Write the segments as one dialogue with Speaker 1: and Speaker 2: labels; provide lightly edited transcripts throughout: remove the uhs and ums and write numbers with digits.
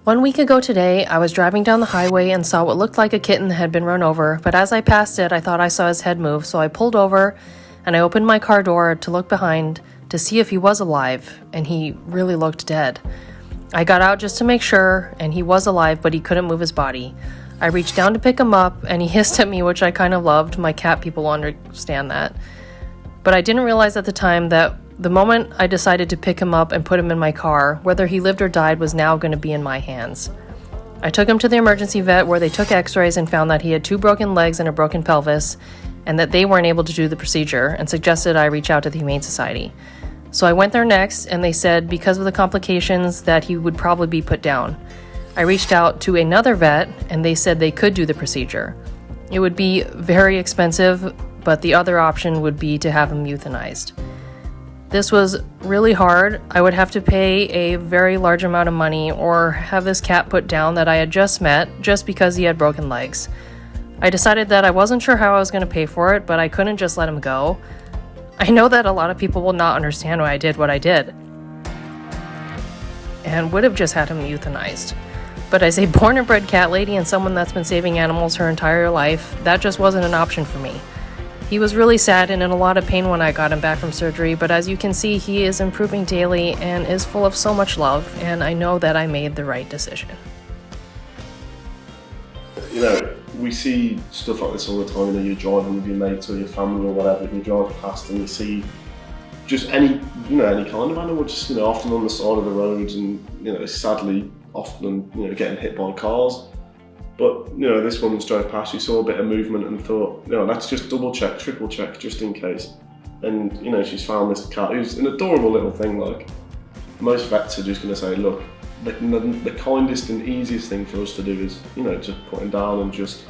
Speaker 1: 1 week ago today, I was driving down the highway and saw what looked like a kitten that had been run over, but as I passed it, I thought I saw his head move, so I pulled over and I opened my car door to look behind to see if he was alive, and he really looked dead. I got out just to make sure, and he was alive, but he couldn't move his body. I reached down to pick him up, and he hissed at me, which I kind of loved. My cat people understand that. But I didn't realize at the time that the moment I decided to pick him up and put him in my car, whether he lived or died was now going to be in my hands. I took him to the emergency vet where they took x-rays and found that he had 2 broken legs and a broken pelvis, and that they weren't able to do the procedure and suggested I reach out to the Humane Society. So I went there next, and they said because of the complications that he would probably be put down. I reached out to another vet, and they said they could do the procedure. It would be very expensive, but the other option would be to have him euthanized. This was really hard. I would have to pay a very large amount of money or have this cat put down that I had just met just because he had broken legs. I decided that I wasn't sure how I was going to pay for it, but I couldn't just let him go. I know that a lot of people will not understand why I did what I did and would have just had him euthanized. But as a born and bred cat lady and someone that's been saving animals her entire life, that just wasn't an option for me. He was really sad and in a lot of pain when I got him back from surgery, but as you can see, he is improving daily and is full of so much love, and I know that I made the right decision.
Speaker 2: You know, we see stuff like this all the time. You know, you're driving with your mates or your family or whatever, you drive past and you see just any kind of animal, just, often on the side of the road and, sadly, often, getting hit by cars. But, this woman's drove past, you saw a bit of movement and thought, let's just double check, triple check, just in case. And, she's found this cat who's an adorable little thing. Like, most vets are just going to say, look, the kindest and easiest thing for us to do is, just put him down and just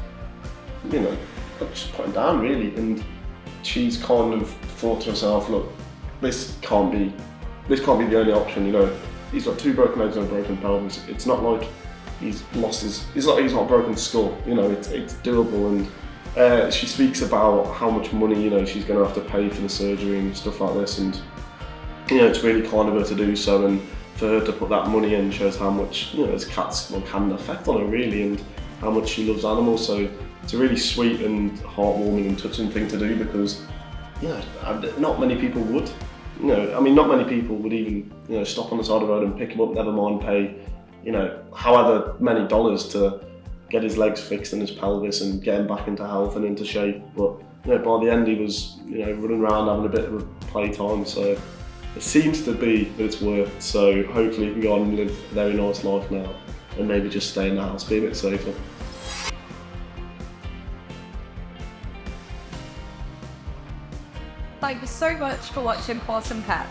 Speaker 2: put him down, really. And she's kind of thought to herself, look, this can't be the only option, He's got 2 broken legs and a broken pelvis. It's not like he's not a broken skull, it's doable. And she speaks about how much money, she's going to have to pay for the surgery and stuff like this. And, it's really kind of her to do so. And for her to put that money in shows how much, as cats can affect on her, really, and how much she loves animals. So it's a really sweet and heartwarming and touching thing to do because, not many people would. Not many people would even, stop on the side of the road and pick him up, never mind pay, however many dollars to get his legs fixed and his pelvis and get him back into health and into shape. But, by the end he was, running around having a bit of a playtime. So it seems to be that it's worth. So hopefully he can go on and live a very nice life now and maybe just stay in the house, be a bit safer.
Speaker 3: Thank you so much for watching Pawsome Pets.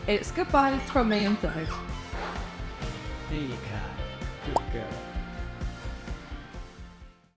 Speaker 3: It's goodbye from me and Flo.
Speaker 4: There you go. Good girl.